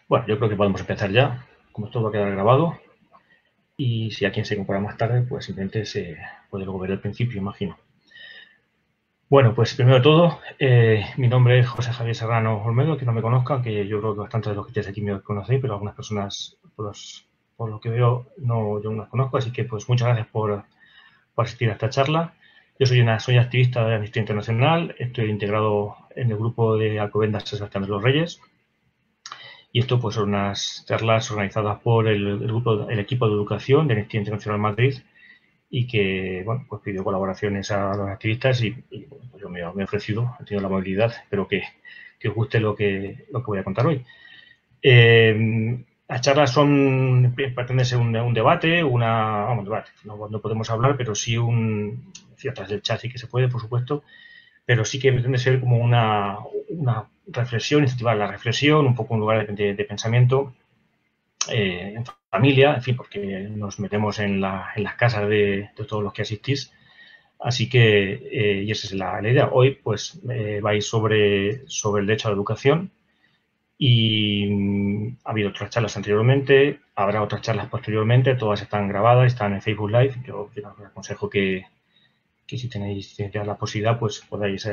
Bueno, yo creo que podemos empezar ya, como esto va a quedar grabado, y si a quien se incorpora más tarde, pues simplemente se puede luego ver el principio, imagino. Bueno, pues primero de todo, mi nombre es José Javier Serrano Olmedo, que no me conozca, que yo creo que bastante de los que estáis aquí me conocéis, pero algunas personas, por lo que veo, yo no las conozco, así que pues muchas gracias por asistir a esta charla. Yo soy activista de Amnistía Internacional, estoy integrado en el grupo de Alcobendas San Sebastián de los Reyes. Y esto pues son unas charlas organizadas por el equipo de educación de Amnistía Internacional Madrid y que bueno, pues pidió colaboraciones a los activistas y bueno, pues yo me he ofrecido, he tenido la movilidad, espero que os guste lo que voy a contar hoy. Las charlas pretende ser un debate, un debate, no podemos hablar, pero sí ciertas del chat sí que se puede, por supuesto, pero sí que pretende ser como una reflexión, incentivar la reflexión, un poco un lugar de pensamiento en familia, en fin, porque nos metemos en las casas de todos los que asistís. Así que, y esa es la idea. Hoy, pues, vais sobre el derecho a la educación y ha habido otras charlas anteriormente, habrá otras charlas posteriormente, todas están grabadas, están en Facebook Live. Yo os aconsejo que si tenéis la posibilidad, pues podáis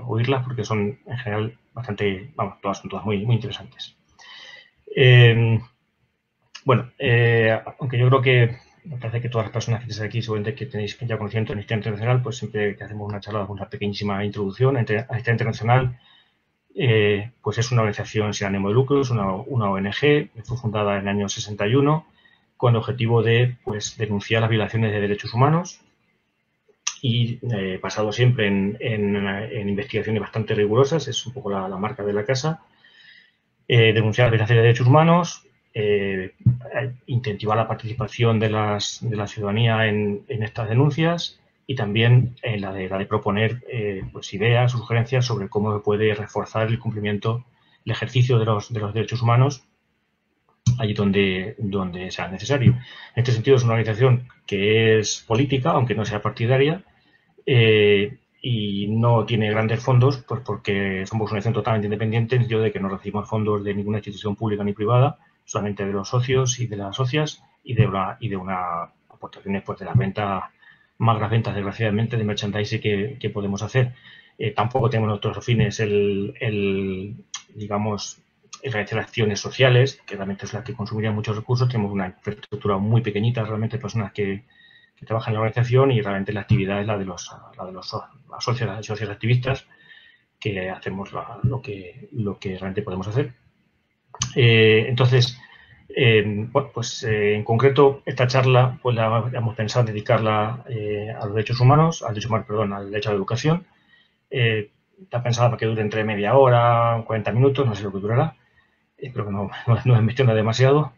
oírlas porque son en general bastante, vamos, todas son todas muy interesantes. Bueno, aunque yo creo que me parece que todas las personas que estáis aquí, seguramente que tenéis ya conocimiento de Amnistía Internacional, pues siempre que hacemos una charla, una pequeñísima introducción. Amnistía Internacional, pues es una organización sin ánimo de lucro, es una ONG, fue fundada en el año 61 con el objetivo de pues, denunciar las violaciones de derechos humanos y basado siempre en investigaciones bastante rigurosas, es un poco la marca de la casa. Denunciar las violaciones de derechos humanos, incentivar la participación de la ciudadanía en estas denuncias y también la de proponer pues ideas, sugerencias sobre cómo se puede reforzar el cumplimiento, el ejercicio de los derechos humanos allí donde sea necesario. En este sentido es una organización que es política, aunque no sea partidaria, y no tiene grandes fondos, pues porque somos una organización totalmente independiente, en el sentido de que no recibimos fondos de ninguna institución pública ni privada, solamente de los socios y de las socias y de una aportaciones pues, de las ventas, más las ventas, desgraciadamente, de merchandising que podemos hacer. Tampoco tenemos otros fines digamos, el realizar acciones sociales, que realmente es la que consumiría muchos recursos. Tenemos una infraestructura muy pequeñita, realmente personas que trabajan en la organización y realmente la actividad es la de los socios activistas que hacemos lo que realmente podemos hacer. Entonces, bueno, pues en concreto esta charla pues la hemos pensado dedicarla a los derechos humanos, al derecho a la educación. Está pensada para que dure entre media hora, 40 minutos, no sé lo que durará. Espero que no me extienda demasiado.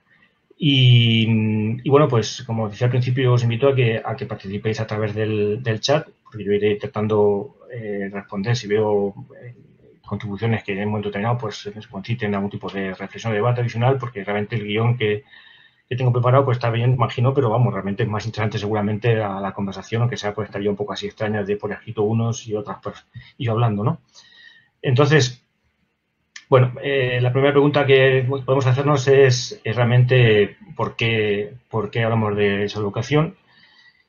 Y bueno, pues como decía al principio, os invito a que participéis a través del chat, porque yo iré intentando responder si veo contribuciones que en un momento determinado pues conciten algún tipo de reflexión o debate adicional, porque realmente el guión que tengo preparado pues está bien, imagino, pero vamos, realmente es más interesante seguramente la conversación, aunque sea pues estaría un poco así extraña de por escrito unos y otras pues y yo hablando, ¿no? Entonces, bueno, la primera pregunta que podemos hacernos es realmente por qué hablamos de esa educación.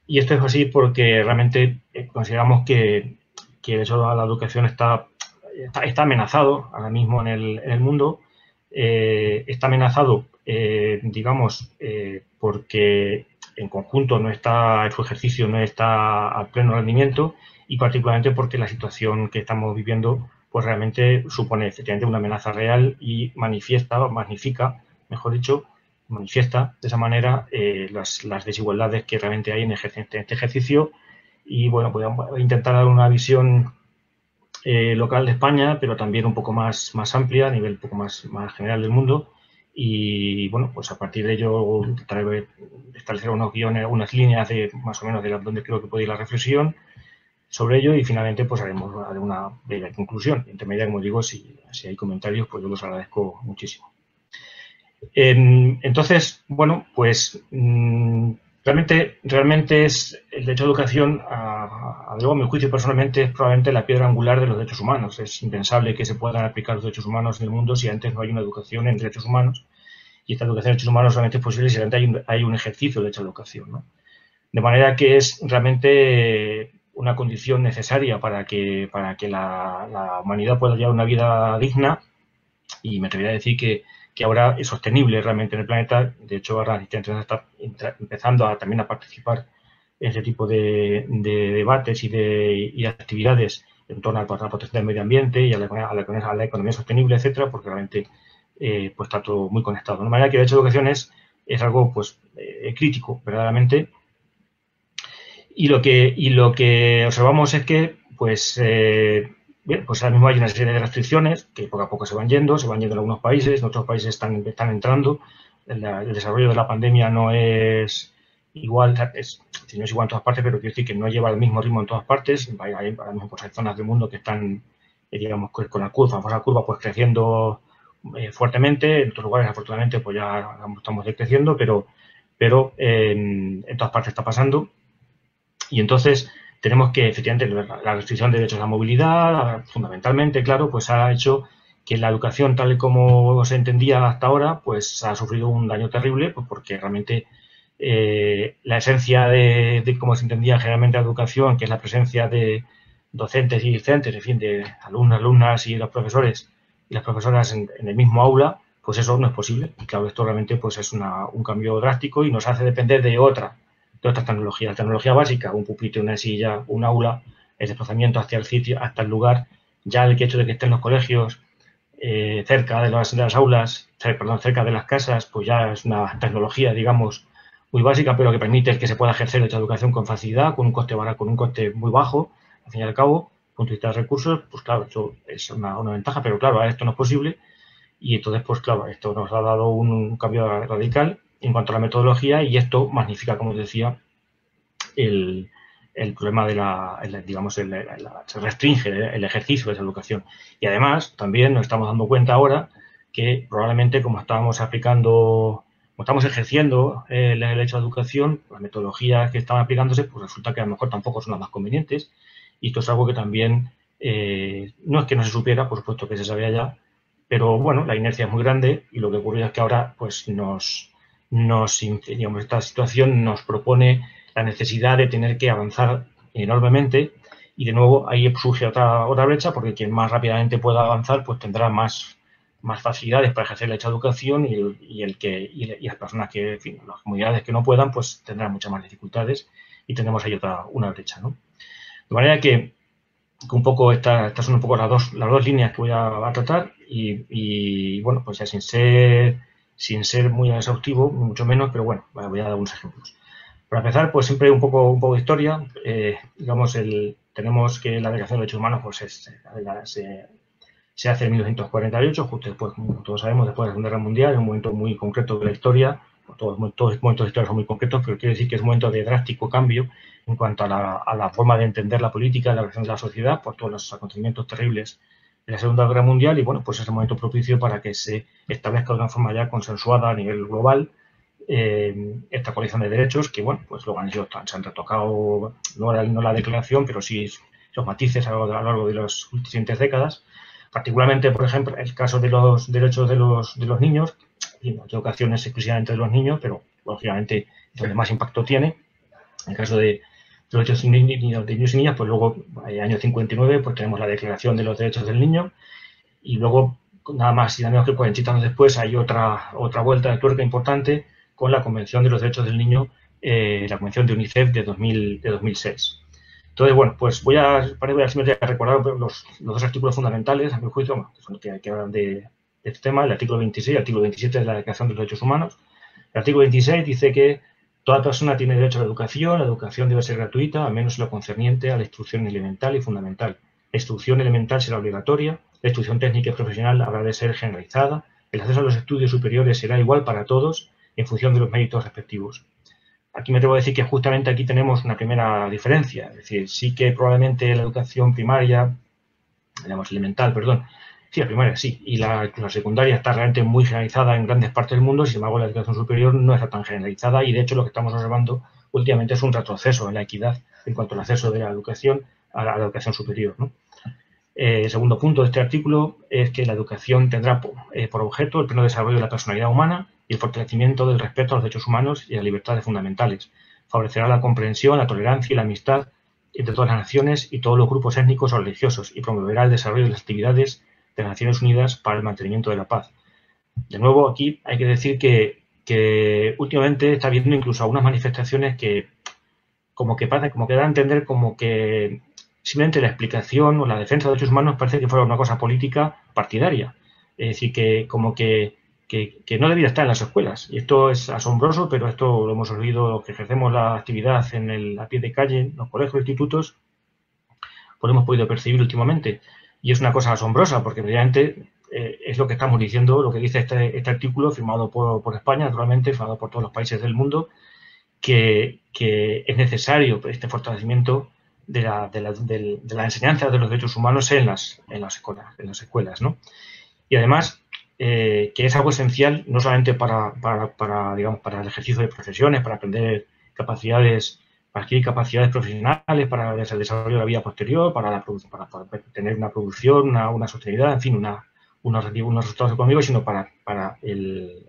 Y esto es así porque realmente consideramos que eso a la educación está amenazado ahora mismo en el mundo. Está amenazado, digamos, porque en conjunto su ejercicio no está a pleno rendimiento y particularmente porque la situación que estamos viviendo pues realmente supone efectivamente una amenaza real y magnifica, mejor dicho, manifiesta de esa manera las desigualdades que realmente hay en este ejercicio. Y bueno, voy a intentar dar una visión local de España, pero también un poco más amplia, a nivel un poco más general del mundo. Y bueno, pues a partir de ello intentaré establecer unos guiones, unas líneas de más o menos de donde creo que puede ir la reflexión sobre ello y finalmente pues haremos una breve conclusión. Intermedia, como digo, si hay comentarios, pues yo los agradezco muchísimo. Entonces, bueno, pues Realmente es el derecho a educación, a mi juicio personalmente, es probablemente la piedra angular de los derechos humanos. Es impensable que se puedan aplicar los derechos humanos en el mundo si antes no hay una educación en derechos humanos. Y esta educación en derechos humanos solamente es posible si realmente hay un ejercicio de derecho a educación, ¿no? De manera que es realmente una condición necesaria para que la humanidad pueda llevar una vida digna, y me atrevería a decir que ahora es sostenible realmente en el planeta. De hecho, ahora la gente está empezando también a participar en ese tipo de debates y de actividades en torno a la protección del medio ambiente y a la economía sostenible, etcétera, porque realmente pues está todo muy conectado. De manera que el derecho a educación es algo pues crítico, verdaderamente. Y lo que observamos es que pues bien, pues ahora mismo hay una serie de restricciones que poco a poco se van yendo en algunos países, en otros países están entrando. El desarrollo de la pandemia no es igual, no es igual en todas partes, pero quiero decir que no lleva el mismo ritmo en todas partes. Hay ahora mismo pues, hay zonas del mundo que están, digamos, con la curva pues creciendo fuertemente. En otros lugares, afortunadamente, pues ya estamos decreciendo, pero en todas partes está pasando. Y entonces tenemos que, efectivamente, la restricción de derechos a la movilidad, fundamentalmente, claro, pues ha hecho que la educación, tal y como se entendía hasta ahora, pues ha sufrido un daño terrible, pues porque realmente la esencia de cómo se entendía generalmente la educación, que es la presencia de docentes y discentes, en fin, de alumnos, alumnas y los profesores y las profesoras en el mismo aula, pues eso no es posible. Y claro, esto realmente pues es un cambio drástico y nos hace depender de otras tecnologías. La tecnología básica, un pupitre, una silla, un aula, el desplazamiento hacia el sitio, hasta el lugar, ya el hecho de que estén los colegios cerca de las aulas, cerca de las casas, pues ya es una tecnología, digamos, muy básica, pero que permite que se pueda ejercer esta educación con facilidad, con un coste barato, con un coste muy bajo, al fin y al cabo, punto de vista de recursos, pues claro, esto es una ventaja, pero claro, esto no es posible. Y entonces, pues claro, esto nos ha dado un cambio radical en cuanto a la metodología y esto magnifica, como decía, el problema de digamos, se restringe el ejercicio de esa educación. Y además, también nos estamos dando cuenta ahora que probablemente como estamos ejerciendo el hecho de educación, las metodologías que estaban aplicándose, pues resulta que a lo mejor tampoco son las más convenientes. Y esto es algo que también, no es que no se supiera, por supuesto que se sabía ya, pero bueno, la inercia es muy grande y lo que ocurre es que ahora pues digamos, esta situación nos propone la necesidad de tener que avanzar enormemente y de nuevo ahí surge otra brecha porque quien más rápidamente pueda avanzar pues tendrá más facilidades para ejercer la educación y las personas que, en fin, las comunidades que no puedan pues tendrán muchas más dificultades y tendremos ahí una brecha, ¿no? De manera que un poco estas son un poco las dos líneas que voy a tratar y bueno, pues ya sin ser muy exhaustivo, mucho menos, pero bueno, voy a dar unos ejemplos. Para empezar, pues siempre un poco de historia. Digamos, tenemos que la Declaración de los Derechos Humanos pues se hace en 1948, justo después, como todos sabemos, después de la Segunda Guerra Mundial, en un momento muy concreto de la historia. Todos los momentos de historia son muy concretos, pero quiero decir que es un momento de drástico cambio en cuanto a la forma de entender la política, la relación de la sociedad, por todos los acontecimientos terribles de la Segunda Guerra Mundial, y bueno, pues es el momento propicio para que se establezca de una forma ya consensuada a nivel global esta coalición de derechos que, bueno, pues luego se han retocado, no la declaración, pero sí los matices a lo largo de las siguientes décadas. Particularmente, por ejemplo, el caso de los derechos de los niños, y en ocasiones exclusivamente de los niños, pero lógicamente es donde más impacto tiene. En el caso de los derechos de niños y niñas, pues luego, en el año 59, pues tenemos la Declaración de los Derechos del Niño, y luego, nada más y nada menos que 40 años después, hay otra vuelta de tuerca importante con la Convención de los Derechos del Niño, la Convención de UNICEF de 2006. Entonces, bueno, pues voy a simplemente recordar los dos artículos fundamentales, a mi juicio, que son los que hablan de este tema, el artículo 26 y el artículo 27 de la Declaración de los Derechos Humanos. El artículo 26 dice que toda persona tiene derecho a la educación debe ser gratuita, al menos lo concerniente a la instrucción elemental y fundamental. La instrucción elemental será obligatoria, la instrucción técnica y profesional habrá de ser generalizada, el acceso a los estudios superiores será igual para todos en función de los méritos respectivos. Aquí me atrevo a decir que justamente aquí tenemos una primera diferencia, es decir, sí que probablemente la educación primaria, digamos elemental, perdón, Sí, la primaria sí, y la secundaria está realmente muy generalizada en grandes partes del mundo, sin embargo la educación superior no está tan generalizada y de hecho lo que estamos observando últimamente es un retroceso en la equidad en cuanto al acceso de la educación a la educación superior, ¿no? El segundo punto de este artículo es que la educación tendrá por objeto el pleno desarrollo de la personalidad humana y el fortalecimiento del respeto a los derechos humanos y a las libertades fundamentales. Favorecerá la comprensión, la tolerancia y la amistad entre todas las naciones y todos los grupos étnicos o religiosos y promoverá el desarrollo de las actividades de las Naciones Unidas para el mantenimiento de la paz. De nuevo, aquí hay que decir que últimamente está habiendo incluso algunas manifestaciones que como que dan a entender como que simplemente la explicación o la defensa de derechos humanos parece que fuera una cosa política partidaria. Es decir, que como que no debería estar en las escuelas. Y esto es asombroso, pero esto lo hemos oído los que ejercemos la actividad a pie de calle, en los colegios, institutos, pues lo hemos podido percibir últimamente. Y es una cosa asombrosa, porque realmente es lo que estamos diciendo, lo que dice este artículo, firmado por España, naturalmente, firmado por todos los países del mundo, que es necesario este fortalecimiento de la enseñanza de los derechos humanos en las escuelas, ¿no? Y además, que es algo esencial no solamente digamos, para el ejercicio de profesiones, para aprender capacidades, para adquirir capacidades profesionales, para el desarrollo de la vida posterior, para tener una producción, una sostenibilidad, en fin, unos resultados económicos, sino para el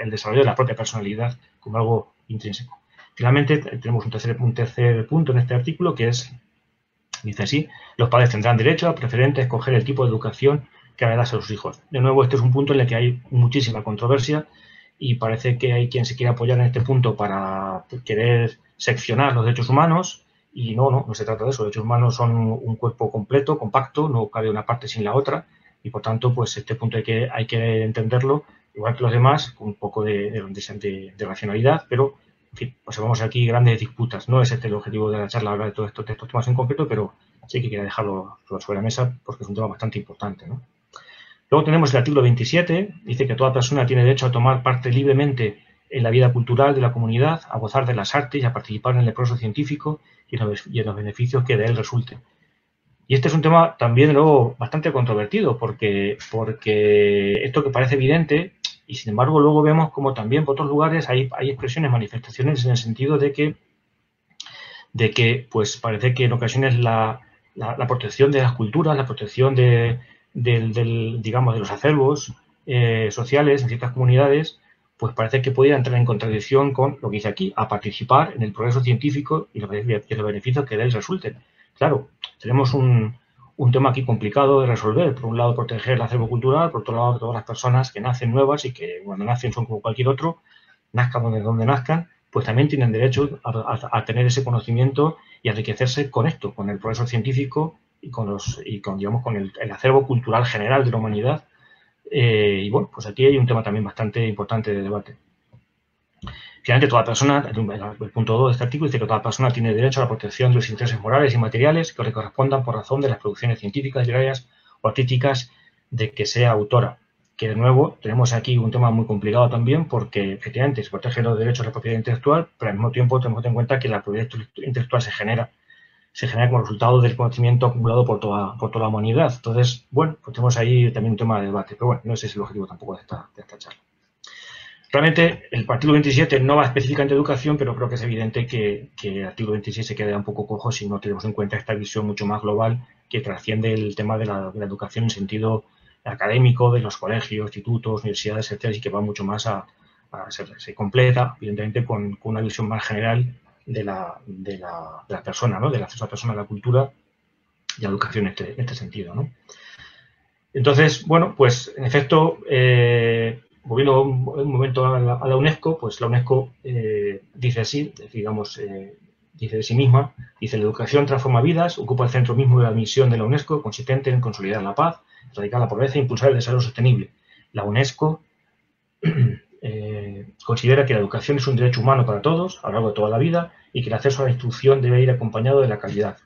desarrollo de la propia personalidad como algo intrínseco. Finalmente, tenemos un tercer punto en este artículo que dice así: los padres tendrán derecho a preferente a escoger el tipo de educación que dará a sus hijos. De nuevo, este es un punto en el que hay muchísima controversia y parece que hay quien se quiere apoyar en este punto para querer seccionar los derechos humanos y no se trata de eso. Los derechos humanos son un cuerpo completo, compacto, no cabe una parte sin la otra y por tanto, pues este punto hay que entenderlo igual que los demás, con un poco de racionalidad, pero en fin, observamos aquí grandes disputas. No es este el objetivo de la charla, hablar de estos temas en concreto, pero sí que quería dejarlo sobre la mesa porque es un tema bastante importante, ¿no? Luego tenemos el artículo 27, dice que toda persona tiene derecho a tomar parte libremente en la vida cultural de la comunidad, a gozar de las artes y a participar en el progreso científico y en los beneficios que de él resulten. Y este es un tema también luego bastante controvertido, porque esto que parece evidente, y sin embargo luego vemos como también por otros lugares hay expresiones, manifestaciones en el sentido de que pues parece que en ocasiones la protección de las culturas, la protección digamos, de los acervos sociales en ciertas comunidades, pues parece que podría entrar en contradicción con lo que dice aquí, a participar en el progreso científico y los beneficios que de él resulten. Claro, tenemos un tema aquí complicado de resolver. Por un lado, proteger el acervo cultural, por otro lado, todas las personas que nacen nuevas y que cuando nacen son como cualquier otro, nazcan donde nazcan, pues también tienen derecho a tener ese conocimiento y a enriquecerse con esto, con el progreso científico y con el acervo cultural general de la humanidad. Y bueno, pues aquí hay un tema también bastante importante de debate. Finalmente, toda persona, el punto 2 de este artículo dice que toda persona tiene derecho a la protección de los intereses morales y materiales que le correspondan por razón de las producciones científicas, literarias o artísticas de que sea autora. Que de nuevo tenemos aquí un tema muy complicado también porque efectivamente se protegen los derechos de la propiedad intelectual, pero al mismo tiempo tenemos que tener en cuenta que la propiedad intelectual se genera como resultado del conocimiento acumulado por toda la humanidad. Entonces, bueno, pues tenemos ahí también un tema de debate, pero bueno, no ese es el objetivo tampoco de esta charla. Realmente el artículo 27 no va específicamente de educación, pero creo que es evidente que el artículo 26 se queda un poco cojo si no tenemos en cuenta esta visión mucho más global que trasciende el tema de la educación en sentido académico, de los colegios, institutos, universidades, etcétera, y que va mucho más se completa, evidentemente, con una visión más general de la persona, ¿no? Del acceso a la persona a la cultura y a la educación en este sentido, ¿no? Entonces, bueno, pues en efecto, volviendo un momento a la UNESCO, pues la UNESCO dice así, digamos, dice de sí misma, dice: la educación transforma vidas, ocupa el centro mismo de la misión de la UNESCO, consistente en consolidar la paz, erradicar la pobreza e impulsar el desarrollo sostenible. La UNESCO considera que la educación es un derecho humano para todos, a lo largo de toda la vida, y que el acceso a la instrucción debe ir acompañado de la calidad.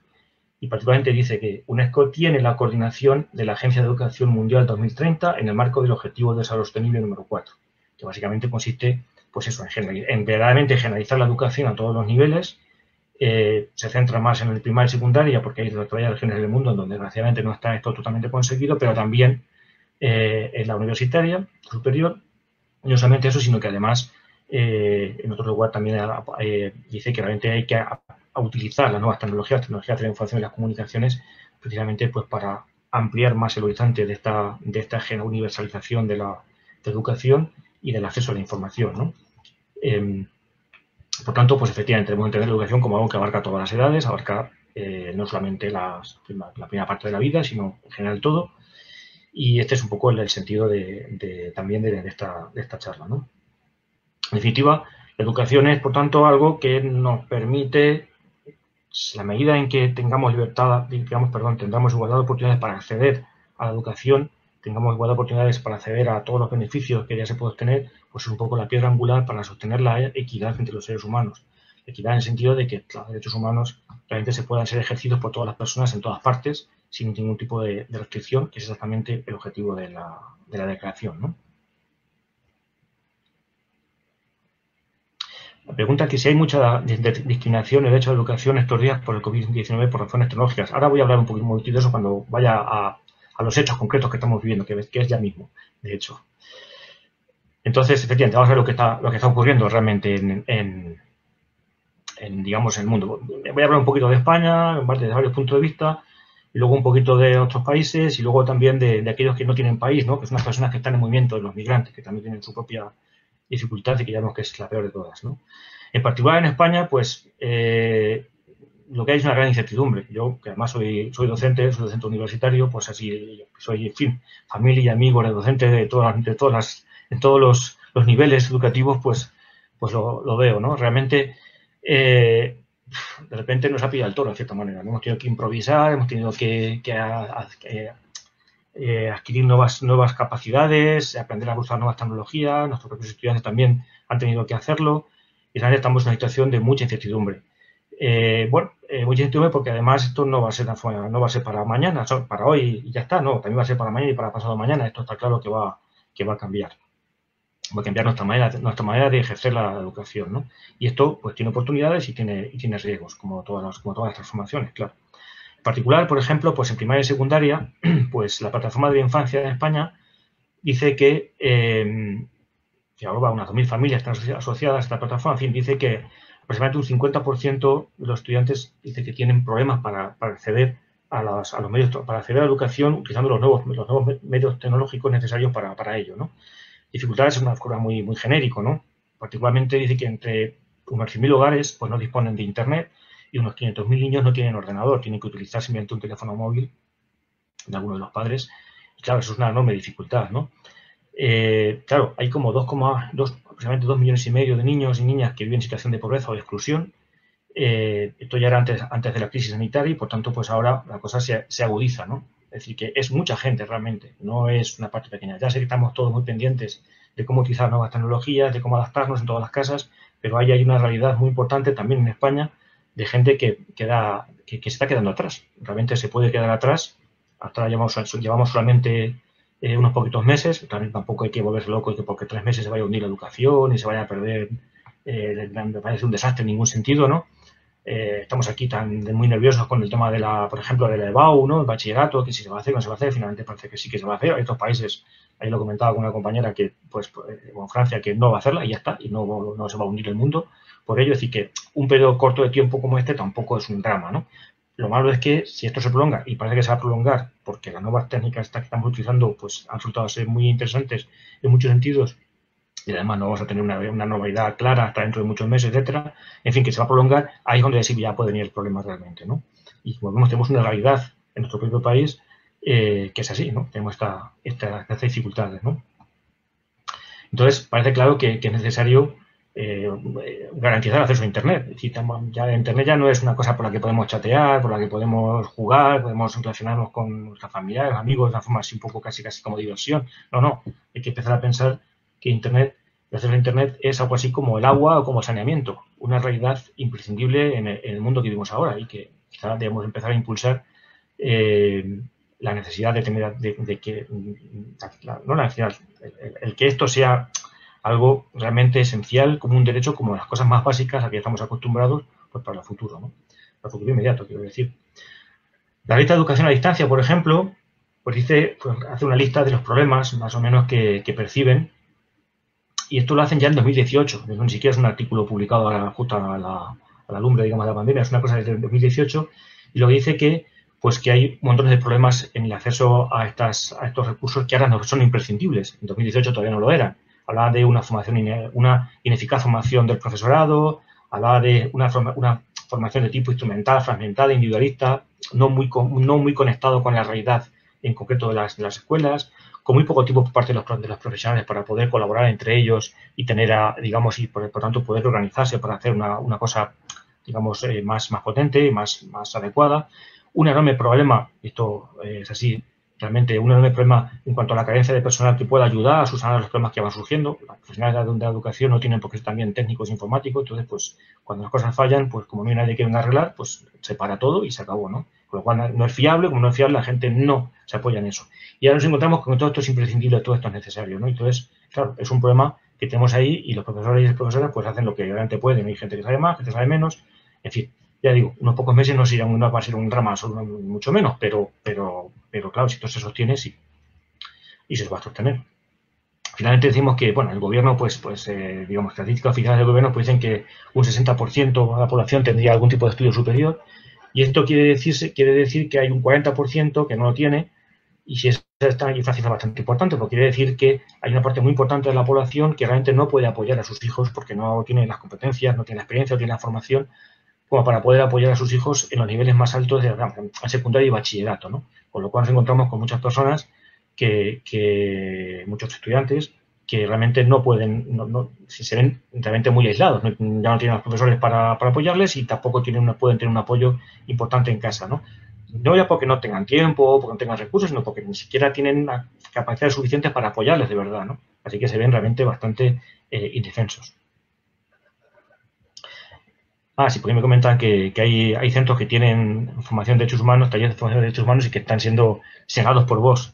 Y particularmente dice que UNESCO tiene la coordinación de la Agencia de Educación Mundial 2030 en el marco del Objetivo de Desarrollo Sostenible número 4, que básicamente consiste, pues eso, en verdaderamente generalizar la educación a todos los niveles. Se centra más en el primaria y secundaria porque hay todavía regiones del mundo en donde desgraciadamente no está esto totalmente conseguido, pero también en la universitaria superior. Y no solamente eso, sino que además, en otro lugar también dice que realmente hay que utilizar las nuevas tecnologías de la información y las comunicaciones, precisamente pues para ampliar más el horizonte de esta universalización de la educación y del acceso a la información, ¿no? Por tanto, pues efectivamente debemos entender la educación como algo que abarca todas las edades, abarca no solamente la primera parte de la vida, sino en general todo. Y este es un poco el sentido también de esta charla, ¿no? En definitiva, la educación es, por tanto, algo que nos permite, la medida en que tengamos tengamos igualdad de oportunidades para acceder a la educación, tengamos igualdad de oportunidades para acceder a todos los beneficios que ya se puede obtener, pues es un poco la piedra angular para sostener la equidad entre los seres humanos. Equidad en el sentido de que los derechos humanos realmente se puedan ser ejercidos por todas las personas en todas partes, sin ningún tipo de restricción, que es exactamente el objetivo de la declaración, ¿no? La pregunta es que si hay mucha discriminación en el derecho a la educación estos días por el COVID-19 por razones tecnológicas. Ahora voy a hablar un poquito de eso cuando vaya a los hechos concretos que estamos viviendo, que es ya mismo, de hecho. Entonces, efectivamente, vamos a ver lo que está ocurriendo realmente digamos, en el mundo. Voy a hablar un poquito de España, desde varios puntos de vista, y luego un poquito de otros países, y luego también de aquellos que no tienen país, ¿no? Que son las personas que están en movimiento, los migrantes, que también tienen su propia dificultad y que llamamos que es la peor de todas, ¿no? En particular en España, pues lo que hay es una gran incertidumbre. Yo, que además soy docente universitario, pues así soy, en fin, familia y amigo de docentes en todos los niveles educativos, pues lo veo, ¿no? Realmente, de repente nos ha pillado el toro, en cierta manera, ¿no? Hemos tenido que improvisar, hemos tenido que adquirir nuevas capacidades, aprender a usar nuevas tecnologías. Nuestros propios estudiantes también han tenido que hacerlo y realmente estamos en una situación de mucha incertidumbre. Mucha incertidumbre porque además esto no va a ser para mañana, para hoy y ya está, no, también va a ser para mañana y para pasado mañana. Esto está claro que va a cambiar. Va a cambiar nuestra manera de ejercer la educación, ¿no? Y esto pues tiene oportunidades y tiene riesgos, como todas las transformaciones, claro. En particular, por ejemplo, pues en primaria y secundaria, pues la plataforma de la infancia en España dice que ahora unas 2.000 familias están asociadas a esta plataforma, en fin, dice que aproximadamente un 50% de los estudiantes dice que tienen problemas para acceder a los medios, para acceder a la educación utilizando los nuevos medios tecnológicos necesarios para ello, ¿no? Dificultades es una cosa muy, muy genérico, ¿no? Particularmente dice que entre unos 100.000 hogares pues no disponen de internet y unos 500.000 niños no tienen ordenador, tienen que utilizar simplemente un teléfono móvil de alguno de los padres. Y claro, eso es una enorme dificultad, ¿no? Claro, hay como aproximadamente 2,5 millones de niños y niñas que viven en situación de pobreza o de exclusión. Esto ya era antes de la crisis sanitaria y, por tanto, pues ahora la cosa se agudiza, ¿no? Es decir, que es mucha gente realmente, no es una parte pequeña. Ya sé que estamos todos muy pendientes de cómo utilizar nuevas tecnologías, de cómo adaptarnos en todas las casas, pero ahí hay una realidad muy importante también en España de gente que se está quedando atrás. Realmente se puede quedar atrás. Hasta llevamos solamente unos poquitos meses. Tampoco hay que volverse loco y que porque 3 meses se vaya a hundir la educación y se vaya a perder. Me parece un desastre en ningún sentido, ¿no? Estamos aquí muy nerviosos con el tema por ejemplo, de la EBAU, ¿no? El bachillerato, que si se va a hacer o no se va a hacer, finalmente parece que sí que se va a hacer. Hay otros países, ahí lo comentaba con una compañera que, Francia, que no va a hacerla y ya está, y no se va a hundir el mundo por ello. Es decir, que un periodo corto de tiempo como este tampoco es un drama, ¿no? Lo malo es que si esto se prolonga, y parece que se va a prolongar, porque las nuevas técnicas que estamos utilizando pues han resultado ser muy interesantes en muchos sentidos, y además no vamos a tener una novedad clara hasta dentro de muchos meses, etcétera, en fin, que se va a prolongar, ahí es donde sí ya puede venir el problema realmente, ¿no? Y como vemos, tenemos una realidad en nuestro propio país que es así, ¿no? Tenemos estas dificultades, ¿no? Entonces, parece claro que es necesario garantizar el acceso a Internet. Es decir, Internet ya no es una cosa por la que podemos chatear, por la que podemos jugar, podemos relacionarnos con nuestros familiares, amigos, de una forma así un poco casi como diversión. No, hay que empezar a pensar que Internet, el acceso a Internet es algo así como el agua o como el saneamiento, una realidad imprescindible en el mundo que vivimos ahora y que quizá debemos empezar a impulsar la necesidad de tener, no la necesidad, el que esto sea algo realmente esencial como un derecho, como las cosas más básicas a que estamos acostumbrados pues para el futuro, ¿no? Para el futuro inmediato, quiero decir. La ley de educación a distancia, por ejemplo, pues dice, pues hace una lista de los problemas más o menos que perciben, y esto lo hacen ya en 2018, ni siquiera es un artículo publicado justo a la lumbre, digamos, de la pandemia, es una cosa desde 2018, y lo que dice pues que hay montones de problemas en el acceso a estos recursos que ahora no son imprescindibles. En 2018 todavía no lo eran. Hablaba de una ineficaz formación del profesorado, hablaba de una formación de tipo instrumental, fragmentada, individualista, no muy conectado con la realidad en concreto de las escuelas, con muy poco tiempo por parte de los profesionales para poder colaborar entre ellos y tener, digamos, y por tanto poder organizarse para hacer una cosa, digamos, más potente y más adecuada. Un enorme problema, esto es así, realmente un enorme problema en cuanto a la carencia de personal que pueda ayudar a subsanar los problemas que van surgiendo. Los profesionales de la educación no tienen por qué ser también técnicos informáticos, entonces, pues, cuando las cosas fallan, pues, como no hay nadie que venga a arreglar, pues, se para todo y se acabó, ¿no? Con lo cual, no es fiable, como no es fiable, la gente no se apoya en eso. Y ahora nos encontramos con que todo esto es imprescindible, todo esto es necesario, ¿no? Entonces, claro, es un problema que tenemos ahí y los profesores y las profesoras, pues, hacen lo que realmente pueden. Hay gente que sabe más, gente que sabe menos, en fin. Ya digo, unos pocos meses no va a ser un drama, mucho menos, pero claro, si esto se sostiene, sí. Y se va a sostener. Finalmente decimos que, bueno, el gobierno, digamos, estadísticas oficiales del gobierno pues dicen que un 60% de la población tendría algún tipo de estudio superior, y esto quiere decir que hay un 40% que no lo tiene, y si esta cifra es bastante importante, porque quiere decir que hay una parte muy importante de la población que realmente no puede apoyar a sus hijos porque no tiene las competencias, no tiene la experiencia, no tiene la formación como para poder apoyar a sus hijos en los niveles más altos de secundaria y bachillerato, ¿no? Con lo cual nos encontramos con muchas personas muchos estudiantes que realmente no pueden, si se ven realmente muy aislados, ya no tienen los profesores para apoyarles y tampoco pueden tener un apoyo importante en casa, ¿no? No ya porque no tengan tiempo, porque no tengan recursos, sino porque ni siquiera tienen la capacidad suficiente para apoyarles de verdad, ¿no? Así que se ven realmente bastante indefensos. Sí, porque me comentan que hay centros que tienen formación de derechos humanos, talleres de formación de derechos humanos y que están siendo segados por vos.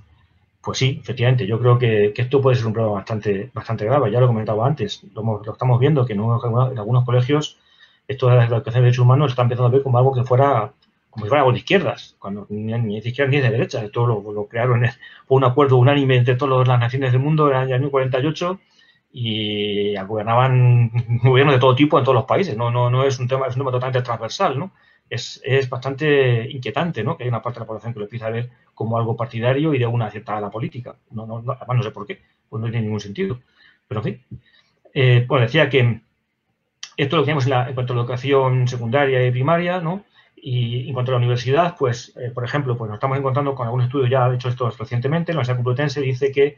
Pues sí, efectivamente, yo creo que esto puede ser un problema bastante grave. Ya lo comentaba antes, lo estamos viendo, que en algunos colegios esto de la educación de derechos humanos está empezando a ver como algo que fuera, como si fuera algo de izquierdas, cuando ni es de izquierdas ni es de derechas. Esto lo crearon por un acuerdo unánime entre todas las naciones del mundo en el año 48 y gobernaban gobiernos de todo tipo en todos los países. No es un tema totalmente transversal, ¿no? Es bastante inquietante, ¿no? Que hay una parte de la población que lo empieza a ver como algo partidario y de una cierta a la política. Además no sé por qué, pues no tiene ningún sentido. Pero en fin. Bueno, decía que esto es lo que tenemos en cuanto a la educación secundaria y primaria, ¿no? Y en cuanto a la universidad, pues, por ejemplo, pues nos estamos encontrando con algún estudio ya hecho esto recientemente. La Universidad Complutense dice que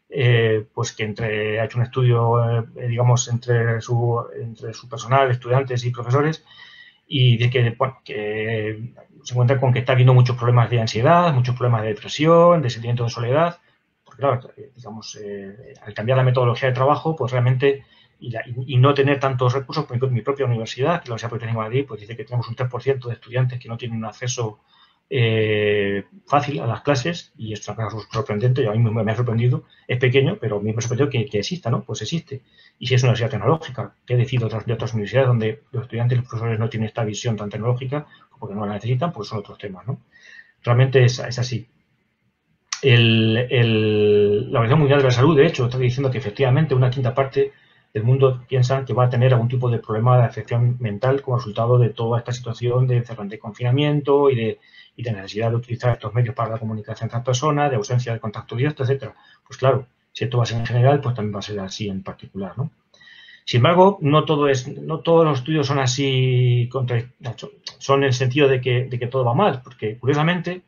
ha hecho un estudio, digamos, entre su personal, estudiantes y profesores, y de que se encuentra con que está habiendo muchos problemas de ansiedad, muchos problemas de depresión, de sentimiento de soledad, porque claro, digamos, al cambiar la metodología de trabajo, pues realmente, y no tener tantos recursos, por mi propia universidad, que la Universidad Politécnica de Madrid, pues dice que tenemos un 3% de estudiantes que no tienen un acceso fácil a las clases, y esto es una cosa sorprendente, y a mí me ha sorprendido, es pequeño, pero a mí me ha sorprendido que exista, ¿no? Pues existe. Y si es una universidad tecnológica, ¿qué decir de otras universidades donde los estudiantes y los profesores no tienen esta visión tan tecnológica, porque no la necesitan, pues son otros temas, ¿no? Realmente es así. La Organización Mundial de la Salud, de hecho, está diciendo que efectivamente una quinta parte del mundo piensan que va a tener algún tipo de problema de afección mental como resultado de toda esta situación de confinamiento y de necesidad de utilizar estos medios para la comunicación entre personas, de ausencia de contacto directo, etcétera. Pues claro, si esto va a ser en general, pues también va a ser así en particular, ¿no? Sin embargo, no todos los estudios son así, son en el sentido de que todo va mal, porque curiosamente,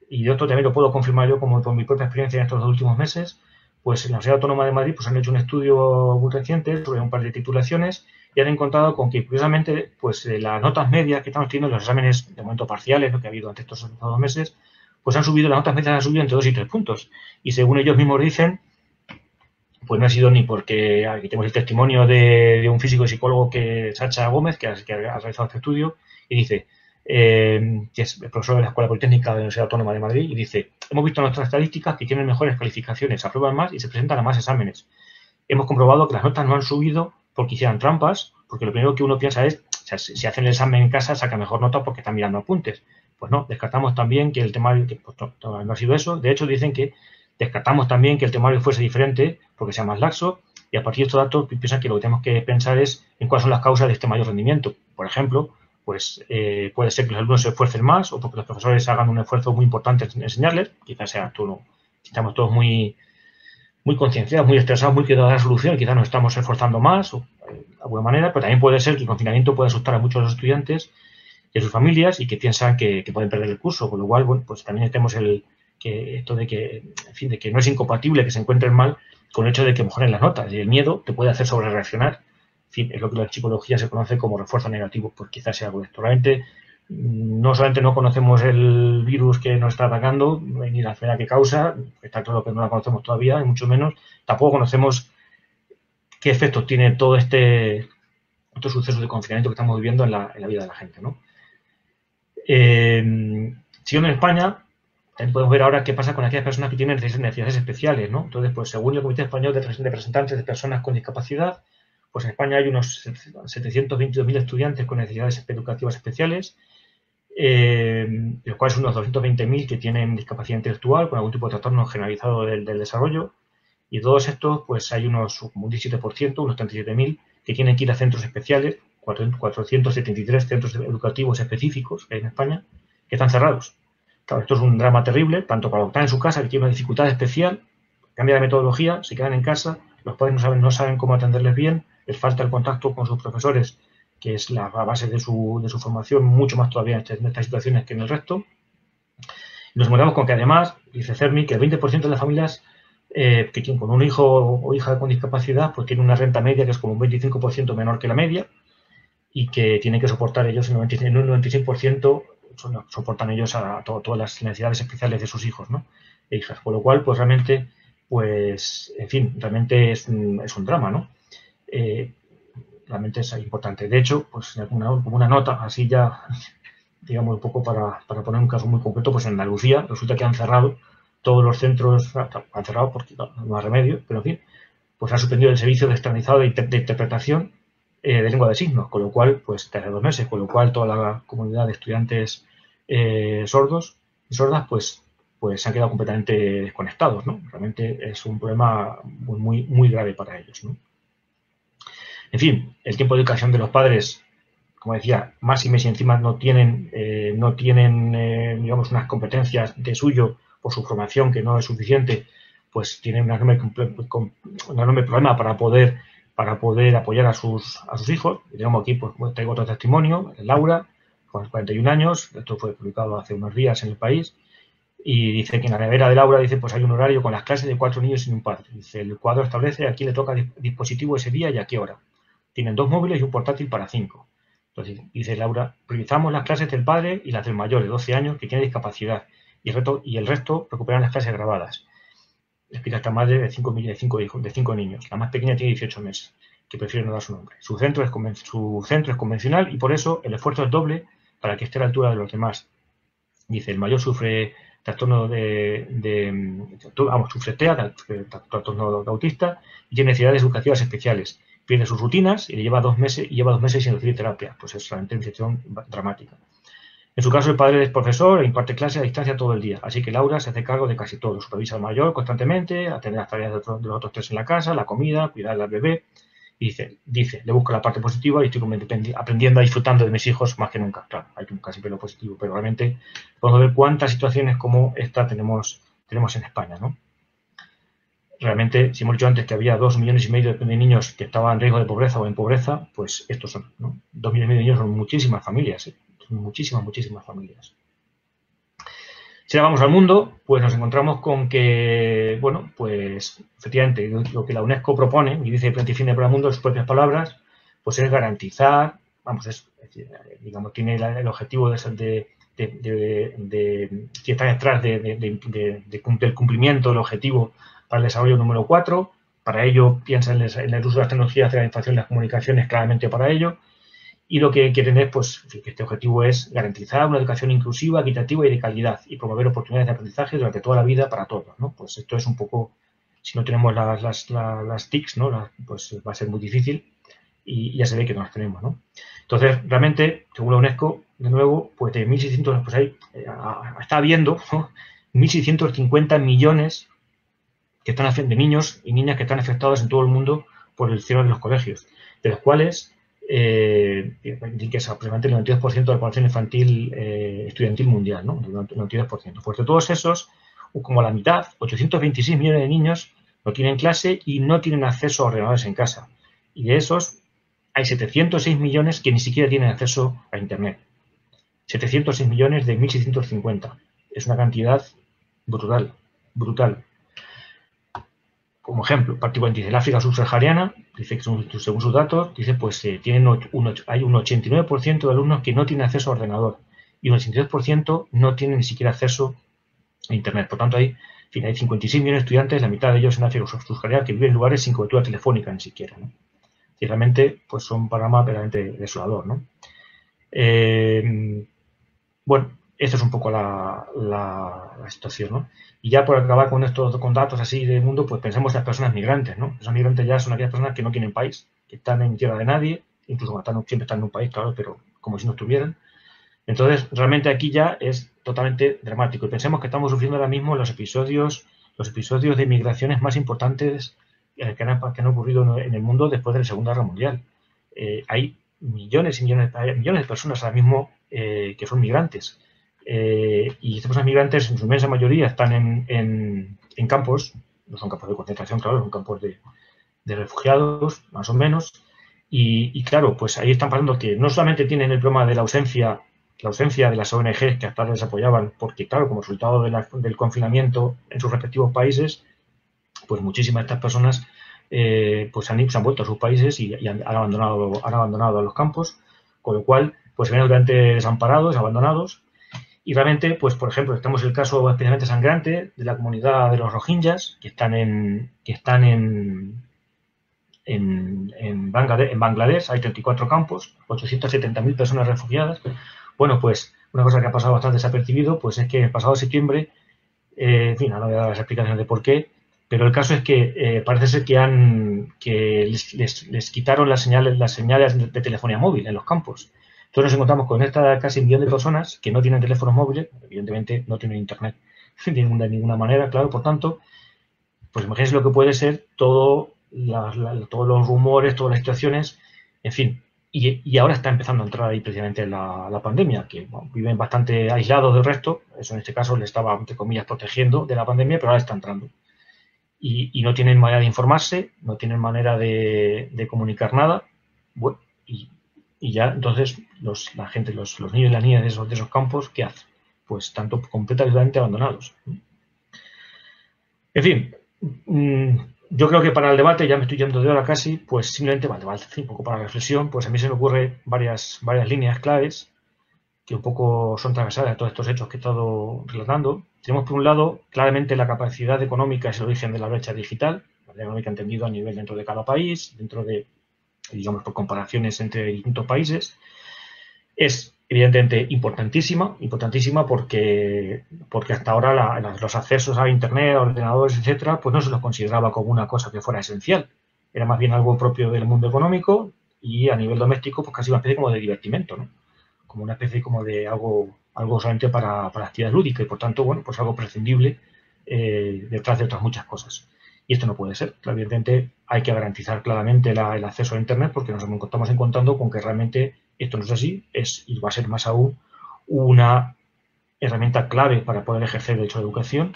y esto también lo puedo confirmar yo como por mi propia experiencia en estos 2 últimos meses, pues en la Universidad Autónoma de Madrid pues han hecho un estudio muy reciente sobre un par de titulaciones y han encontrado con que curiosamente pues las notas medias que estamos teniendo en los exámenes de momento parciales, lo que ha habido ante estos 2 meses, pues las notas medias han subido entre 2 y 3 puntos. Y según ellos mismos dicen, pues no ha sido ni porque aquí tenemos el testimonio de un físico y psicólogo, Sacha Gómez, que ha realizado este estudio, y dice, que es profesor de la Escuela Politécnica de la Universidad Autónoma de Madrid, y dice, hemos visto en nuestras estadísticas que tienen mejores calificaciones, aprueban más y se presentan a más exámenes. Hemos comprobado que las notas no han subido porque hicieran trampas, porque lo primero que uno piensa es, o sea, si hacen el examen en casa, saca mejor nota porque están mirando apuntes. Pues no, descartamos también que el temario, que, pues, no ha sido eso. De hecho, dicen que descartamos también que el temario fuese diferente porque sea más laxo, y a partir de estos datos piensan que lo que tenemos que pensar es en cuáles son las causas de este mayor rendimiento. Por ejemplo, pues puede ser que los alumnos se esfuercen más o porque los profesores hagan un esfuerzo muy importante en enseñarles, quizás sea todo, estamos todos muy concienciados, muy estresados, muy quedados a la solución, y quizás nos estamos esforzando más de alguna manera, pero también puede ser que el confinamiento pueda asustar a muchos de los estudiantes y a sus familias y que piensan que pueden perder el curso, con lo cual, bueno, pues también tenemos esto de que, en fin, de que no es incompatible que se encuentren mal con el hecho de que mejoren las notas, y el miedo te puede hacer sobrereaccionar. En fin, es lo que en psicología se conoce como refuerzo negativo, pues quizás sea algo de esto. Realmente, no solamente no conocemos el virus que nos está atacando, ni la enfermedad que causa, está claro que no la conocemos todavía, y mucho menos, tampoco conocemos qué efectos tiene todo estos sucesos de confinamiento que estamos viviendo en la vida de la gente, ¿no? Siguiendo en España, también podemos ver ahora qué pasa con aquellas personas que tienen necesidades especiales, ¿no? Entonces, pues según el Comité Español de Representantes de Personas con Discapacidad, pues en España hay unos 722.000 estudiantes con necesidades educativas especiales, de los cuales unos 220.000 que tienen discapacidad intelectual con algún tipo de trastorno generalizado del desarrollo, y de todos estos, pues hay como un 17%, unos 37.000, que tienen que ir a centros especiales, 473 centros educativos específicos que hay en España, que están cerrados. Claro, esto es un drama terrible, tanto para los que están en su casa, que tienen una dificultad especial, cambia de metodología, se quedan en casa, los padres no saben cómo atenderles bien, les falta el contacto con sus profesores, que es la base de su formación, mucho más todavía en estas situaciones que en el resto. Y nos encontramos con que además, dice CERMI, que el 20% de las familias que con un hijo o hija con discapacidad pues tiene una renta media que es como un 25% menor que la media, y que tienen que soportar ellos en un 96% soportan ellos a todas las necesidades especiales de sus hijos, ¿no? E hijas. Por lo cual, pues realmente, pues, en fin, realmente es un drama, ¿no? Realmente es importante. De hecho, pues como una nota, así ya, digamos, un poco para poner un caso muy concreto, pues en Andalucía resulta que han cerrado todos los centros, han cerrado porque no hay remedio, pero en fin, pues han suspendido el servicio de externalizado de interpretación de lengua de signos, con lo cual, pues desde 2 meses, con lo cual toda la comunidad de estudiantes sordos y sordas, pues se han quedado completamente desconectados, ¿no? Realmente es un problema muy grave para ellos, ¿no? En fin, el tiempo de educación de los padres, como decía, más y encima no tienen digamos, unas competencias de suyo por su formación que no es suficiente, pues tienen un enorme problema para poder apoyar a sus hijos. Y tenemos aquí, pues traigo otro testimonio, Laura, con 41 años, esto fue publicado hace unos días en El País, y dice que en la nevera de Laura, dice, pues hay un horario con las clases de 4 niños sin un padre. Dice, el cuadro establece a quién le toca dispositivo ese día y a qué hora. Tienen 2 móviles y un portátil para 5. Entonces, dice Laura, priorizamos las clases del padre y las del mayor de 12 años que tiene discapacidad, y el resto recuperan las clases grabadas. Explica esta madre de 5 niños. La más pequeña tiene 18 meses, que prefiere no dar su nombre. Su centro es convencional y por eso el esfuerzo es doble para que esté a la altura de los demás. Dice, el mayor sufre trastorno sufre TEA, trastorno autista, y tiene necesidades educativas especiales. Pierde sus rutinas y lleva 2 meses sin recibir terapia. Pues es realmente una situación dramática. En su caso, el padre es profesor e imparte clases a distancia todo el día, así que Laura se hace cargo de casi todo. Supervisa al mayor constantemente, atende las tareas de los otros 3 en la casa, la comida, cuidar al bebé. Y dice, le busco la parte positiva y estoy aprendiendo a disfrutando de mis hijos más que nunca. Claro, hay que buscar siempre lo positivo, pero realmente podemos ver cuántas situaciones como esta tenemos en España, ¿no? Realmente, si hemos dicho antes que había 2,5 millones de niños que estaban en riesgo de pobreza o en pobreza, pues estos son, ¿no? 2,5 millones de niños son muchísimas familias, ¿eh? Son muchísimas familias. Si ahora vamos al mundo, pues nos encontramos con que, bueno, pues efectivamente lo que la UNESCO propone, y dice Planificación para el Mundo en sus propias palabras, pues es garantizar, digamos, tiene el objetivo de estar detrás del cumplimiento del objetivo para el desarrollo número 4. Para ello piensa en el uso de las tecnologías de la información y las comunicaciones claramente para ello. Y lo que quieren es, pues, que este objetivo es garantizar una educación inclusiva, equitativa y de calidad y promover oportunidades de aprendizaje durante toda la vida para todos, ¿no? Pues esto es un poco, si no tenemos las TICs, ¿no? Pues va a ser muy difícil. y ya se ve que no las tenemos, ¿no? Entonces, realmente, según la UNESCO, de nuevo, pues de 1.600, pues ahí está habiendo, ¿no?, 1.650 millones que están de niños y niñas que están afectados en todo el mundo por el cierre de los colegios, de los cuales que es aproximadamente el 92% de la población infantil estudiantil mundial, ¿no? El 92%. Pues de todos esos, como la mitad, 826 millones de niños no tienen clase y no tienen acceso a ordenadores en casa. Y de esos hay 706 millones que ni siquiera tienen acceso a Internet. 706 millones de 1.650. Es una cantidad brutal, brutal. Como ejemplo, particularmente dice el África subsahariana, dice que según sus datos, dice pues hay un 89% de alumnos que no tienen acceso a ordenador y un 82% no tienen ni siquiera acceso a Internet. Por tanto, hay 56 millones de estudiantes, la mitad de ellos en África subsahariana, que viven en lugares sin cobertura telefónica ni siquiera, ¿no? Y realmente, pues son un panorama verdaderamente desolador, ¿no? Bueno, esta es un poco la situación, ¿no? Y ya por acabar con estos con datos así del mundo, pues pensemos en las personas migrantes, ¿no? Esas migrantes ya son aquellas personas que no tienen país, que están en tierra de nadie, incluso siempre están en un país, claro, pero como si no estuvieran. Entonces, realmente aquí ya es totalmente dramático. Y pensemos que estamos sufriendo ahora mismo los episodios de migraciones más importantes que han ocurrido en el mundo después de la Segunda Guerra Mundial. Hay millones y millones de personas ahora mismo que son migrantes. Y estas personas migrantes, en su inmensa mayoría, están en campos, no son campos de concentración, claro, son campos de refugiados, más o menos. Y claro, pues ahí están pasando que no solamente tienen el problema de la ausencia de las ONGs que hasta les apoyaban, porque claro, como resultado del confinamiento en sus respectivos países, pues muchísimas de estas personas pues se han vuelto a sus países y han abandonado los campos, con lo cual pues se ven totalmente desamparados, abandonados. Y realmente, pues por ejemplo, tenemos el caso especialmente sangrante de la comunidad de los rohingyas, que están en Bangladesh, hay 34 campos, 870.000 personas refugiadas. Bueno, pues una cosa que ha pasado bastante desapercibido, pues es que el pasado septiembre, en fin, no voy a dar las explicaciones de por qué, pero el caso es que parece ser que les quitaron las señales de telefonía móvil en los campos. Entonces nos encontramos con esta casi 1 millón de personas que no tienen teléfonos móviles, evidentemente no tienen internet de ninguna manera, claro, por tanto, pues imagínense lo que puede ser todos los rumores, todas las situaciones, en fin. Y ahora está empezando a entrar ahí precisamente la pandemia, que bueno, viven bastante aislados del resto, eso en este caso le estaba, entre comillas, protegiendo de la pandemia, pero ahora está entrando. Y no tienen manera de informarse, no tienen manera de comunicar nada, bueno, y ya entonces los niños y las niñas de esos campos, ¿qué hacen? Pues tanto completamente abandonados. En fin, yo creo que para el debate, ya me estoy yendo de hora casi, pues simplemente para el debate, un poco para la reflexión, pues a mí se me ocurren varias líneas claves que un poco son transversales a todos estos hechos que he estado relatando. Tenemos por un lado claramente la capacidad económica es el origen de la brecha digital, la económica entendido a nivel dentro de cada país, dentro de, digamos, por comparaciones entre distintos países. Es evidentemente importantísima porque hasta ahora los accesos a Internet, a ordenadores, etcétera, pues no se los consideraba como una cosa que fuera esencial. Era más bien algo propio del mundo económico y a nivel doméstico, pues casi una especie como de divertimento, ¿no? Como una especie como de algo solamente para actividad lúdica y por tanto, bueno, pues algo prescindible detrás de otras muchas cosas. Y esto no puede ser. Evidentemente hay que garantizar claramente el acceso a Internet porque nos estamos encontrando con que realmente esto no es así, y va a ser más aún una herramienta clave para poder ejercer el derecho a la educación.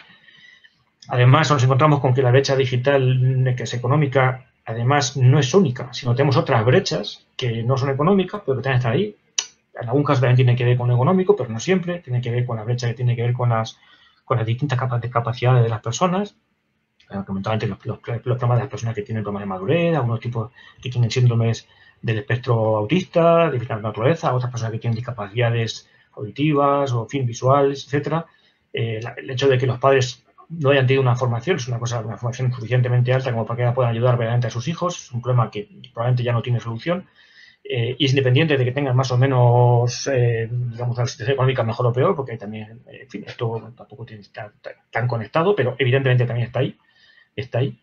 Además, nos encontramos con que la brecha digital, que es económica, además no es única, sino tenemos otras brechas que no son económicas, pero que también están ahí. En algún caso también tiene que ver con lo económico, pero no siempre. Tiene que ver con la brecha que tiene que ver con las distintas capacidades de las personas. Comentaba antes los problemas de las personas que tienen problemas de madurez, algunos tipos que tienen síndromes del espectro autista, de diferente naturaleza, otras personas que tienen discapacidades auditivas o visuales, etcétera. El hecho de que los padres no hayan tenido una formación es una formación suficientemente alta como para que puedan ayudar verdaderamente a sus hijos, es un problema que probablemente ya no tiene solución. Y es independiente de que tengan más o menos, digamos, una situación económica mejor o peor, porque también, en fin, esto tampoco tiene que estar tan conectado, pero evidentemente también está ahí.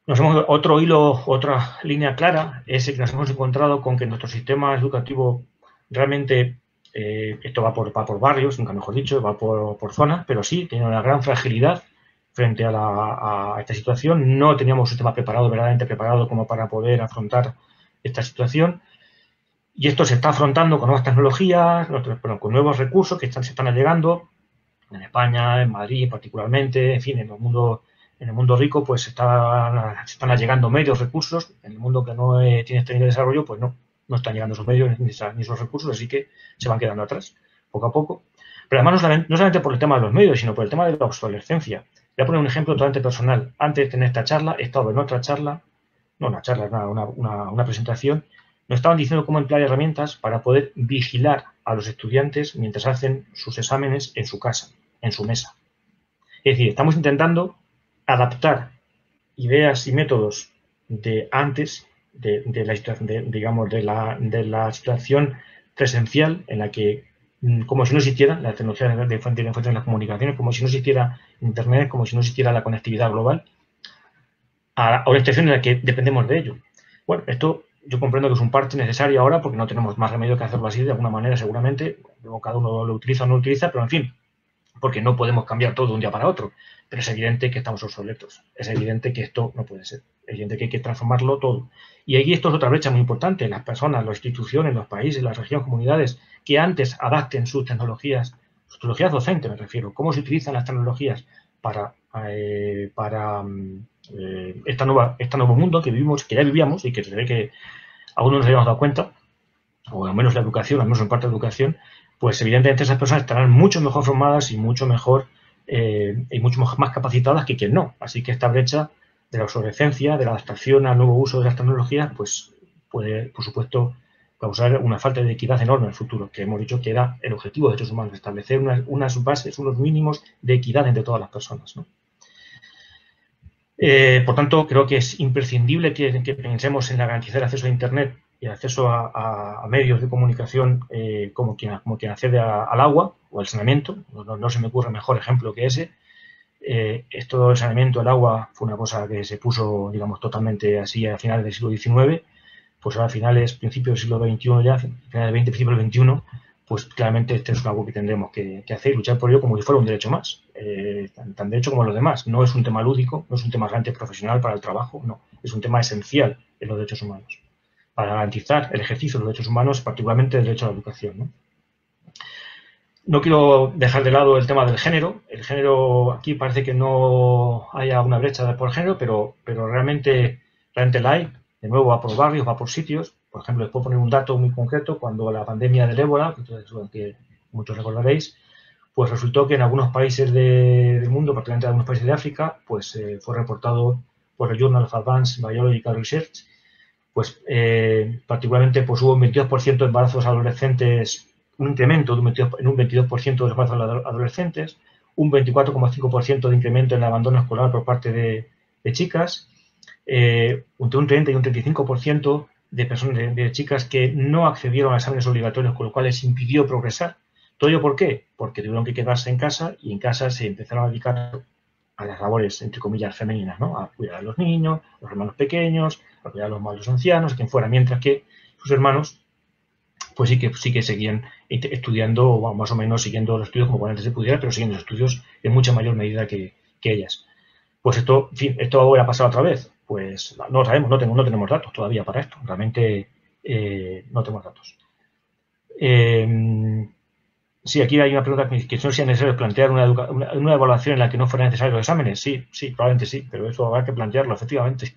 Otro hilo, otra línea clara es que nos hemos encontrado con que nuestro sistema educativo realmente, esto va por barrios, nunca mejor dicho, va por zonas, pero sí tiene una gran fragilidad frente a esta situación. No teníamos un sistema preparado, verdaderamente preparado como para poder afrontar esta situación. Y esto se está afrontando con nuevas tecnologías, con nuevos recursos que se están allegando en España, en Madrid particularmente, en fin, en el mundo rico pues se están allegando medios, recursos. En el mundo que no tiene este nivel de desarrollo, pues no están llegando esos medios ni esos recursos, así que se van quedando atrás poco a poco. Pero además no solamente por el tema de los medios, sino por el tema de la obsolescencia. Voy a poner un ejemplo totalmente personal. Antes de tener esta charla, he estado en otra charla, no una charla, una presentación. Nos estaban diciendo cómo emplear herramientas para poder vigilar a los estudiantes mientras hacen sus exámenes en su casa, en su mesa. Es decir, estamos intentando adaptar ideas y métodos de antes de la situación presencial en la que, como si no existiera la tecnología de las comunicaciones, como si no existiera Internet, como si no existiera la conectividad global, a una situación en la que dependemos de ello. Bueno, esto yo comprendo que es un parche necesario ahora porque no tenemos más remedio que hacerlo así de alguna manera seguramente. Luego cada uno lo utiliza o no lo utiliza, pero en fin, porque no podemos cambiar todo de un día para otro. Pero es evidente que estamos obsoletos. Es evidente que esto no puede ser. Es evidente que hay que transformarlo todo. Y aquí esto es otra brecha muy importante. Las personas, las instituciones, los países, las regiones, comunidades, que antes adapten sus tecnologías docentes me refiero, cómo se utilizan las tecnologías para este nuevo mundo que vivimos, que ya vivíamos y que se ve que aún no nos habíamos dado cuenta, o al menos la educación, al menos en parte de educación, pues evidentemente esas personas estarán mucho mejor formadas y mucho mejor y mucho más capacitadas que quien no. Así que esta brecha de la obsolescencia, de la adaptación al nuevo uso de las tecnologías, pues puede, por supuesto, causar una falta de equidad enorme en el futuro, que hemos dicho que era el objetivo de derechos humanos, establecer unas bases, unos mínimos de equidad entre todas las personas, ¿no? Por tanto, creo que es imprescindible que pensemos en garantizar el acceso a Internet y el acceso a medios de comunicación como quien accede al agua o al saneamiento. No se me ocurre mejor ejemplo que ese. Esto del saneamiento del agua fue una cosa que se puso, digamos, totalmente así a finales del siglo XIX. Pues ahora a finales, principios del siglo XXI ya, finales del XX, principios del XXI, pues claramente este es algo que tendremos que hacer y luchar por ello como si fuera un derecho más, tan derecho como los demás. No es un tema lúdico, no es un tema realmente profesional para el trabajo, no, es un tema esencial en los derechos humanos, para garantizar el ejercicio de los derechos humanos, particularmente el derecho a la educación, ¿no? No quiero dejar de lado el tema del género. El género, aquí parece que no haya una brecha por género, pero realmente la hay. De nuevo, va por barrios, va por sitios. Por ejemplo, les puedo poner un dato muy concreto. Cuando la pandemia del ébola, que muchos recordaréis, pues resultó que en algunos países del mundo, particularmente en algunos países de África, pues fue reportado por el Journal of Advanced Biological Research, pues particularmente pues hubo un 22% de embarazos adolescentes, un incremento en un 22% de los embarazos adolescentes, un 24,5% de incremento en el abandono escolar por parte de chicas, entre un 30 y un 35% de personas, de chicas que no accedieron a exámenes obligatorios, con lo cual les impidió progresar. ¿Todo ello por qué? Porque tuvieron que quedarse en casa y en casa se empezaron a dedicar a las labores, entre comillas, femeninas, ¿no? A cuidar a los niños, a los hermanos pequeños, a cuidar a los malos ancianos, a quien fuera, mientras que sus hermanos pues sí que seguían estudiando, o más o menos siguiendo los estudios como antes se pudiera, pero siguiendo los estudios en mucha mayor medida que ellas. Pues esto, en fin, ¿esto va a volver a pasar otra vez? Pues no lo sabemos, no tenemos datos todavía para esto, realmente no tenemos datos. Sí, aquí hay una pregunta que no sea necesario plantear una evaluación en la que no fueran necesarios los exámenes. Sí, probablemente sí, pero eso habrá que plantearlo, efectivamente.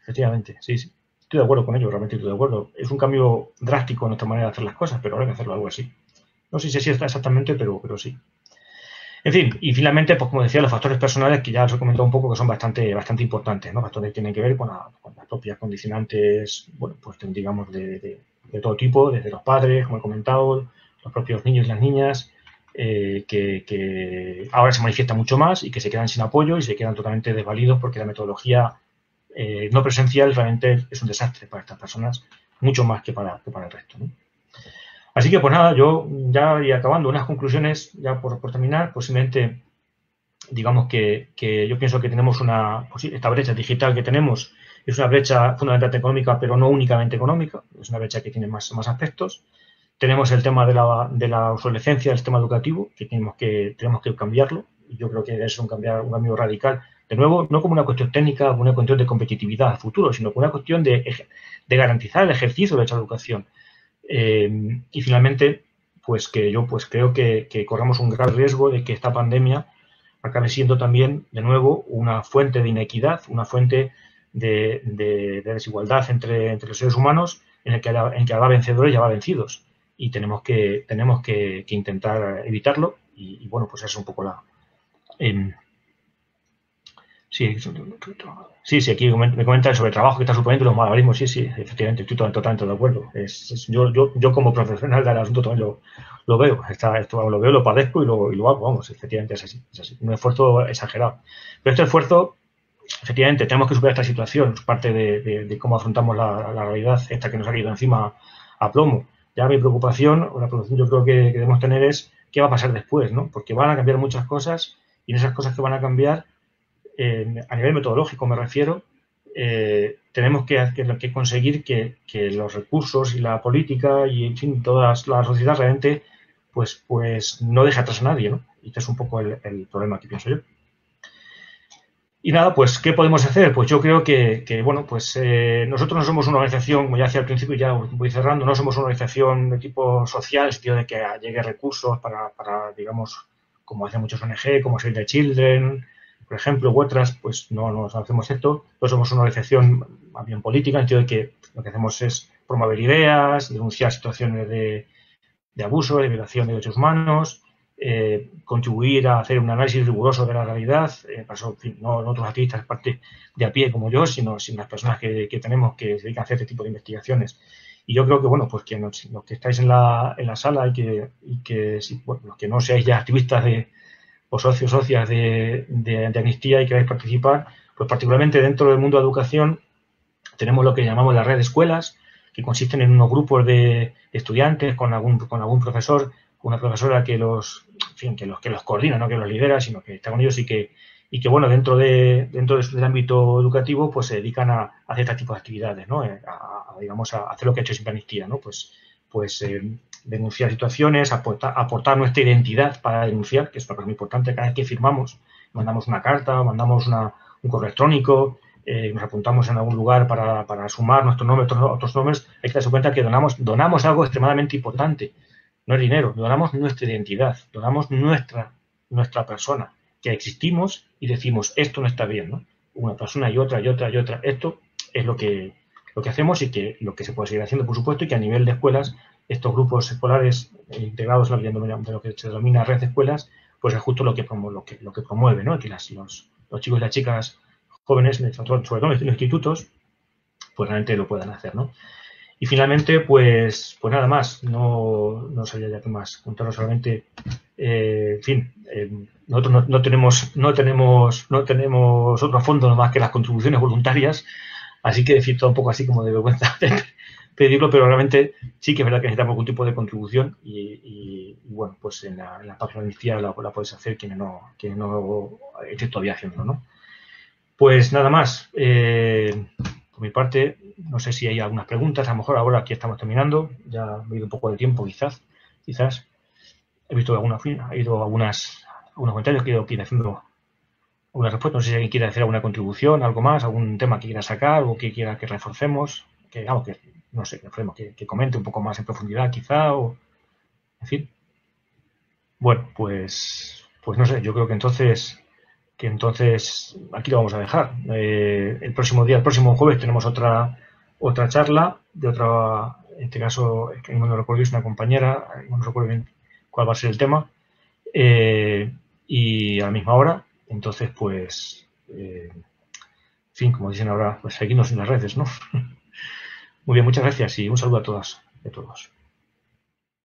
Efectivamente, sí. Estoy de acuerdo con ello, realmente estoy de acuerdo. Es un cambio drástico en nuestra manera de hacer las cosas, pero habrá que hacerlo algo así. No sé si está exactamente, pero sí. En fin, y finalmente, pues como decía, los factores personales, que ya os he comentado un poco, que son bastante importantes, ¿no? Factores que tienen que ver con las propias condicionantes, bueno, pues digamos, de todo tipo, desde los padres, como he comentado, los propios niños y las niñas, que ahora se manifiesta mucho más y que se quedan sin apoyo y se quedan totalmente desvalidos porque la metodología no presencial realmente es un desastre para estas personas, mucho más que para el resto, ¿no? Así que, pues nada, yo ya voy acabando unas conclusiones, ya por terminar, pues simplemente digamos que yo pienso que tenemos pues sí, esta brecha digital que tenemos es una brecha fundamentalmente económica, pero no únicamente económica, es una brecha que tiene más aspectos. Tenemos el tema de la obsolescencia del sistema educativo, que tenemos que cambiarlo. Yo creo que es un cambio radical. De nuevo, no como una cuestión técnica, como una cuestión de competitividad a futuro, sino como una cuestión de garantizar el ejercicio de esa educación. Y finalmente, pues que yo pues creo que corremos un gran riesgo de que esta pandemia acabe siendo también, de nuevo, una fuente de inequidad, una fuente de desigualdad entre los seres humanos, en que habrá vencedores y habrá vencidos. Y tenemos que intentar evitarlo. Y bueno, pues eso es un poco la... Sí, aquí me comentan sobre el trabajo que está suponiendo los malabarismos. Sí, efectivamente, estoy totalmente de acuerdo. Yo como profesional del asunto también lo veo. Esto lo veo, lo padezco y lo hago, vamos, efectivamente es así. Un esfuerzo exagerado. Pero este esfuerzo, efectivamente, tenemos que superar esta situación. Es parte de cómo afrontamos la realidad esta que nos ha caído encima a plomo. Ya mi preocupación, o la preocupación yo creo que debemos tener es qué va a pasar después, ¿no? Porque van a cambiar muchas cosas y en esas cosas que van a cambiar, a nivel metodológico me refiero, tenemos que conseguir que los recursos y la política y, en fin, toda la sociedad realmente pues no deje atrás a nadie, ¿no? Y este es un poco el problema que pienso yo. Y nada, pues, ¿qué podemos hacer? Pues yo creo que bueno, pues nosotros no somos una organización, como ya decía al principio, ya voy cerrando, no somos una organización de tipo social, en el sentido de que llegue recursos para digamos, como hacen muchos ONG, como Save the Children, por ejemplo, u otras, pues no hacemos esto. No somos una organización más bien política, en el sentido de que lo que hacemos es promover ideas, denunciar situaciones de abuso, de violación de derechos humanos, contribuir a hacer un análisis riguroso de la realidad, en fin, no otros activistas parte de a pie como yo, sino las personas que tenemos que se dedican a hacer este tipo de investigaciones. Y yo creo que, bueno, pues que los que estáis en la sala y que bueno, los que no seáis ya activistas o socias de Amnistía y queráis participar, pues particularmente dentro del mundo de educación tenemos lo que llamamos la red de escuelas, que consisten en unos grupos de estudiantes con algún profesor, una profesora que los coordina, no que los lidera, sino que está con ellos y que bueno, dentro del ámbito educativo, pues se dedican a hacer este tipo de actividades, ¿no? Digamos, a hacer lo que ha hecho Siempre Amnistía, ¿no? Pues denunciar situaciones, aportar nuestra identidad para denunciar, que es una cosa muy importante. Cada vez que firmamos, mandamos una carta, mandamos un correo electrónico, nos apuntamos en algún lugar para sumar nuestro nombre, otros nombres, hay que darse cuenta que donamos algo extremadamente importante. No es dinero, donamos nuestra identidad, donamos nuestra persona, que existimos y decimos, esto no está bien, ¿no? Una persona y otra. Esto es lo que hacemos y que lo que se puede seguir haciendo, por supuesto, y que a nivel de escuelas, estos grupos escolares integrados en lo que se denomina red de escuelas, pues es justo lo que promueve, ¿no? Que los chicos y las chicas jóvenes, sobre todo en los institutos, pues realmente lo puedan hacer, ¿no? Y finalmente, pues nada más, no sabía ya qué más contaros, solamente, en fin, nosotros no tenemos otro fondo más que las contribuciones voluntarias, así que decir todo un poco así como de vergüenza pedirlo, pero realmente sí que es verdad que necesitamos algún tipo de contribución y bueno, pues en la página de Amnistía la podéis hacer quienes no estéis todavía haciéndolo, ¿no? Pues nada más, por mi parte, no sé si hay algunas preguntas, a lo mejor ahora aquí estamos terminando, ya me he ido un poco de tiempo quizás, he visto algunos comentarios que he ido haciendo alguna respuesta, no sé si alguien quiere hacer alguna contribución, algo más, algún tema que quiera sacar o que quiera que reforcemos, que comente un poco más en profundidad quizá, o en fin. Bueno, pues no sé, yo creo que entonces aquí lo vamos a dejar. El próximo jueves tenemos otra charla en este caso, es que no recuerdo, es una compañera, no recuerdo bien cuál va a ser el tema, y a la misma hora. Entonces, pues, en fin, como dicen ahora, pues seguimos en las redes, ¿no? Muy bien, muchas gracias y un saludo a todas y a todos.